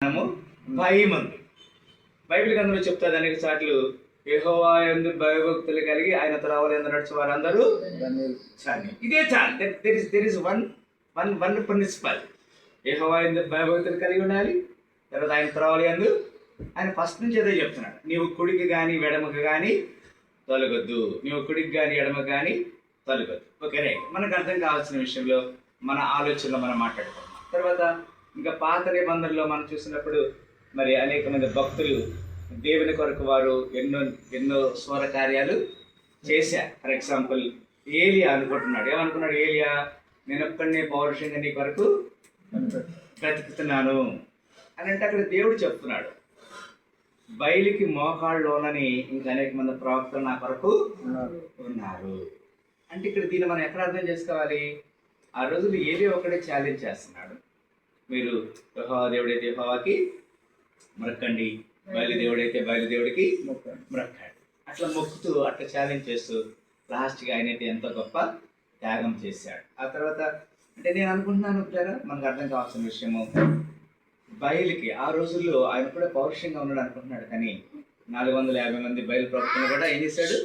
మనము భయమందు బైబిల్ గ్రంథంలో చెప్తారు అనేక సార్లు యెహోవా యందు భయభక్తులు కలిగి ఆయన త్రోవల యందు నడిచే వారందరూ చాలు. ఇదే చాలు. There is one principle. యెహోవా యందు భయభక్తులు కలిగి ఉండాలి. తర్వాత ఆయన త్రోవల యందు ఆయన ఫస్ట్ నుంచి అదే చెప్తున్నాడు. నీవు కుడికి కానీ ఎడమకు కానీ తొలగొద్దు. నీవు కుడికి కానీ ఎడమకు కానీ తొలగొద్దు. Okay right. మనకు అర్థం కావాల్సిన విషయంలో మన ఆలోచనలో మనం మాట్లాడుకుంటాం. తర్వాత ఇంకా పాత నిబంధనలో మనం చూసినప్పుడు మరి అనేక మంది భక్తులు దేవుని కొరకు వారు ఎన్నో స్వర కార్యాలు చేశారు. ఫర్ ఎగ్జాంపుల్ ఏలియా అనుకుంటున్నాడు. ఏమనుకున్నాడు ఏలియా? నేను ఒక్కడినే పౌరుషంగా నీ కొరకు బ్రతుకుతున్నాను అని అంటే అక్కడ దేవుడు చెప్తున్నాడు, బయలుకి మోకాళ్ళలోనని ఇంకా అనేక మంది ప్రవక్తలు నా కొరకు ఉన్నారు అంటే ఇక్కడ దీన్ని మనం ఎక్కడ అర్థం చేసుకోవాలి? ఆ రోజులు ఏలియా ఒకడే ఛాలెంజ్ చేస్తున్నాడు, మీరు యెహోవా దేవుడైతే యెహోవాకి మొక్కండి, బయలుదేవుడైతే బయలుదేవుడికి మొక్కండి. అట్లా మొక్కుతూ అట్లా ఛాలెంజ్ చేస్తూ లాస్ట్గా ఆయన అయితే ఎంతో గొప్ప త్యాగం చేశాడు. ఆ తర్వాత అంటే నేను అనుకుంటున్నాను మనకు అర్థం కావాల్సిన విషయము, బయలుకి ఆ రోజుల్లో ఆయన కూడా పౌరుషంగా ఉన్నాడు అనుకుంటున్నాడు, కానీ 450 మంది బయలు ప్రవక్తలు కూడా ఏం చేశాడు?